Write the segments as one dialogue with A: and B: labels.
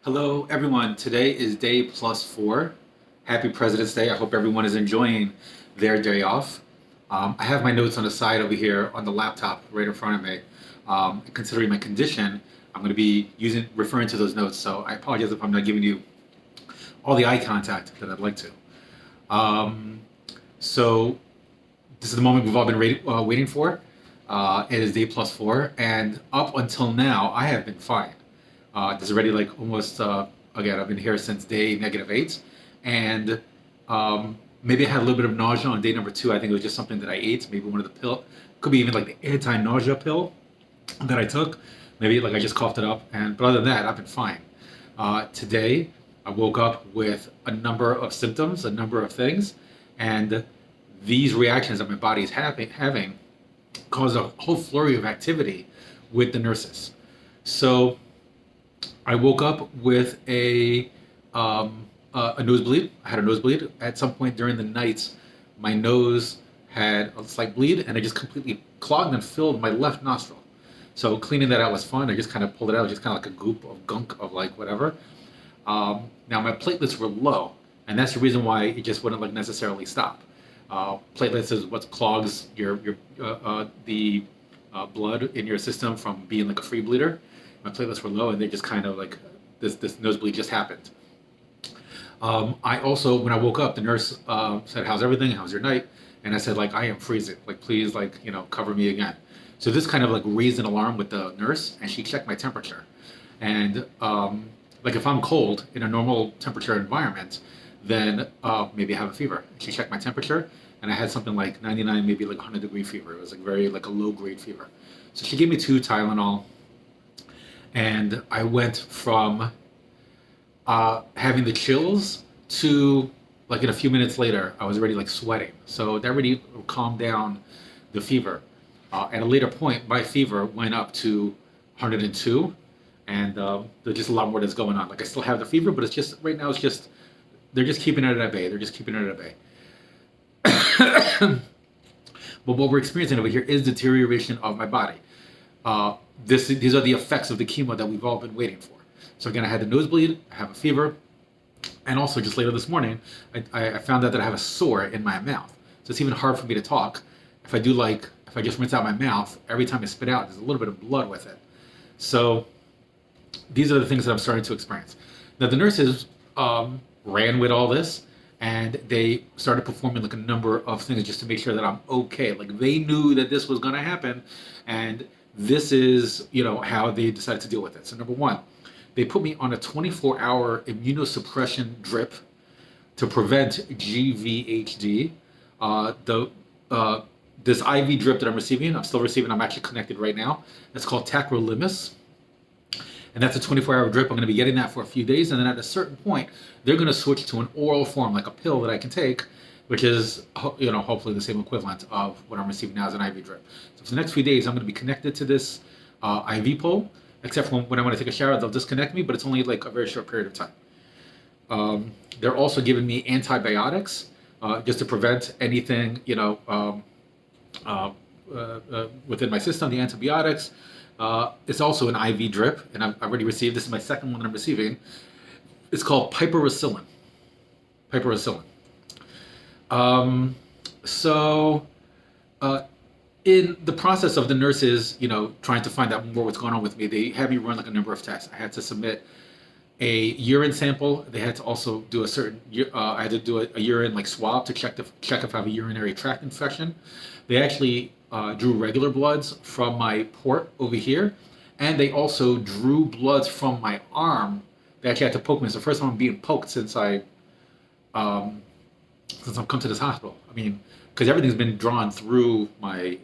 A: Hello, everyone. Today is day +4. Happy President's Day. I hope everyone is enjoying their day off. I have my notes on the side over here on the laptop right in front of me. Considering my condition, I'm going to be referring to those notes. So I apologize if I'm not giving you all the eye contact that I'd like to. Um, so this is the moment we've all been waiting for. It is day +4, and up until now, I have been fine. This is already like almost, again, I've been here since day -8, and maybe I had a little bit of nausea on day number 2. I think it was just something that I ate, maybe one of the pill, could be even like the anti-nausea pill that I took. Maybe like I just coughed it up, but other than that, I've been fine. Today, I woke up with a number of symptoms, a number of things, and these reactions that my body is having caused a whole flurry of activity with the nurses. So I woke up with a nosebleed. I had a nosebleed at some point during the night. My nose had a slight bleed, and it just completely clogged and filled my left nostril. So cleaning that out was fun. I just kind of pulled it out, just kind of like a goop of gunk of like whatever. Now my platelets were low, and that's the reason why it just wouldn't like necessarily stop. Platelets is what clogs the blood in your system from being like a free bleeder. My platelets were low, and they just kind of like this nosebleed just happened. I also, when I woke up, the nurse said, "How's everything? How's your night?" And I said, like, "I am freezing. Like, please, like, cover me again." So this kind of like raised an alarm with the nurse, and she checked my temperature. And like if I'm cold in a normal temperature environment, then maybe I have a fever. She checked my temperature, and I had something like 99, maybe like 100-degree fever. It was like very like a low grade fever. So she gave me 2 Tylenol, and I went from having the chills to like in a few minutes later, I was already like sweating. So that really calmed down the fever. At a later point, my fever went up to 102, and there's just a lot more that's going on. Like I still have the fever, but it's just right now. It's just they're just keeping it at bay. They're just keeping it at bay. But what we're experiencing over here is deterioration of my body. These are the effects of the chemo that we've all been waiting for. So again, I had the nosebleed, I have a fever, and also just later this morning, I found out that I have a sore in my mouth. So it's even hard for me to talk. If I just rinse out my mouth, every time I spit out, there's a little bit of blood with it. So these are the things that I'm starting to experience. Now the nurses ran with all this, and they started performing like a number of things just to make sure that I'm okay. Like they knew that this was going to happen, and this is how they decided to deal with it. So number one, they put me on a 24-hour immunosuppression drip to prevent GVHD. This IV drip that I'm still receiving, I'm actually connected right now. It's called tacrolimus. And that's a 24-hour drip. I'm going to be getting that for a few days. And then at a certain point, they're going to switch to an oral form, like a pill that I can take, which is, hopefully the same equivalent of what I'm receiving now as an IV drip. So for the next few days, I'm going to be connected to this IV pole, except for when I want to take a shower, they'll disconnect me, but it's only like a very short period of time. They're also giving me antibiotics just to prevent anything, within my system, the antibiotics. It's also an IV drip, and I've already received, this is my second one that I'm receiving. It's called piperacillin. Piperacillin. So in the process of the nurses, trying to find out more what's going on with me, they had me run like a number of tests. I had to submit a urine sample. They had to also do I had to do a urine like swab to check if I have a urinary tract infection. They actually drew regular bloods from my port over here, and they also drew bloods from my arm. They actually had to poke me. It's the first time I'm being poked since I've come to this hospital. I mean, because everything's been drawn through my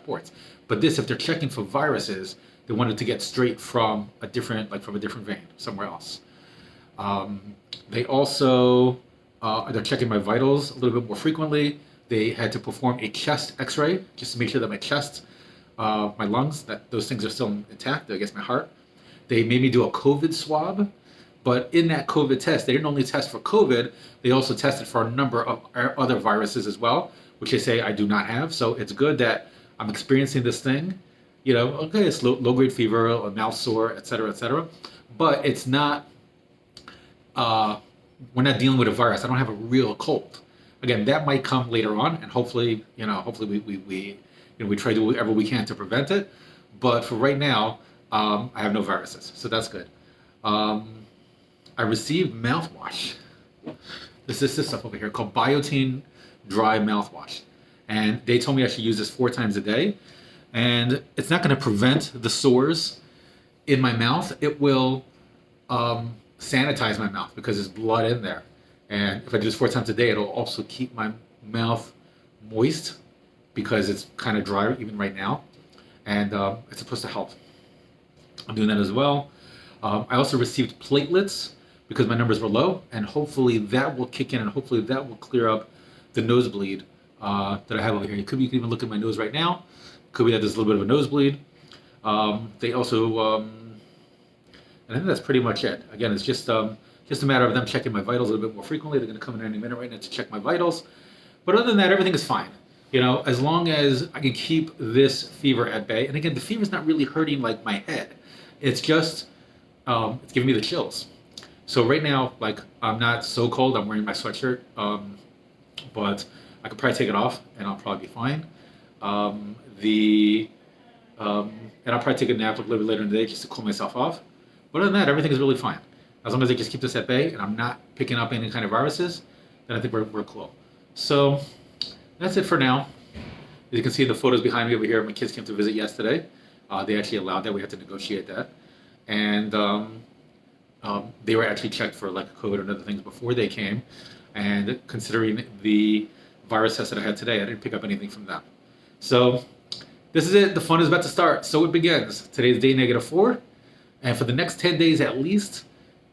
A: ports. But this, if they're checking for viruses, they wanted to get straight from a different vein somewhere else. They also they're checking my vitals a little bit more frequently. They had to perform a chest X-ray just to make sure that my chest, my lungs, that those things are still intact. I guess my heart. They made me do a COVID swab, but in that COVID test, they didn't only test for COVID. They also tested for a number of other viruses as well, which they say I do not have. So it's good that I'm experiencing this thing. Okay, it's low grade fever, a mouth sore, et cetera, but it's not uh, we're not dealing with a virus. I don't have a real cold. Again, that might come later on, and hopefully, hopefully we try to do whatever we can to prevent it. But for right now, I have no viruses, so that's good. Um, I received mouthwash. This is this stuff over here called Biotin Dry Mouthwash, and they told me I should use this 4 times a day, and it's not going to prevent the sores in my mouth. It will sanitize my mouth because there's blood in there. And if I do this 4 times a day, it'll also keep my mouth moist because it's kind of dry even right now. And it's supposed to help. I'm doing that as well. I also received platelets because my numbers were low, and hopefully that will kick in, and hopefully that will clear up the nosebleed that I have over here. You can even look at my nose right now. Could be that there's a little bit of a nosebleed. They also, and I think that's pretty much it. Again, it's just a matter of them checking my vitals a little bit more frequently. They're going to come in any minute right now to check my vitals. But other than that, everything is fine. As long as I can keep this fever at bay. And again, the fever's not really hurting like my head. It's just, it's giving me the chills. So right now, like, I'm not so cold. I'm wearing my sweatshirt, but I could probably take it off and I'll probably be fine. And I'll probably take a nap a little bit later in the day just to cool myself off. But other than that, everything is really fine. As long as I just keep this at bay and I'm not picking up any kind of viruses, then I think we're cool. So that's it for now. As you can see the photos behind me over here, my kids came to visit yesterday. They actually allowed that. We had to negotiate that. And they were actually checked for like COVID and other things before they came. And considering the virus test that I had today, I didn't pick up anything from them. So this is it. The fun is about to start. So it begins. Today's day -4. And for the next 10 days at least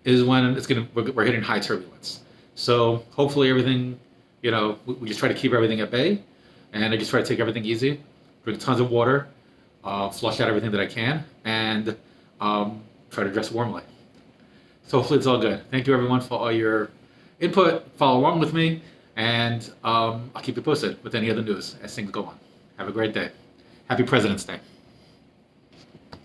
A: is when we're hitting high turbulence. So hopefully everything, we just try to keep everything at bay. And I just try to take everything easy, drink tons of water, flush out everything that I can, and try to dress warmly. So hopefully it's all good. Thank you everyone for all your input. Follow along with me, and I'll keep you posted with any other news as things go on. Have a great day. Happy President's Day.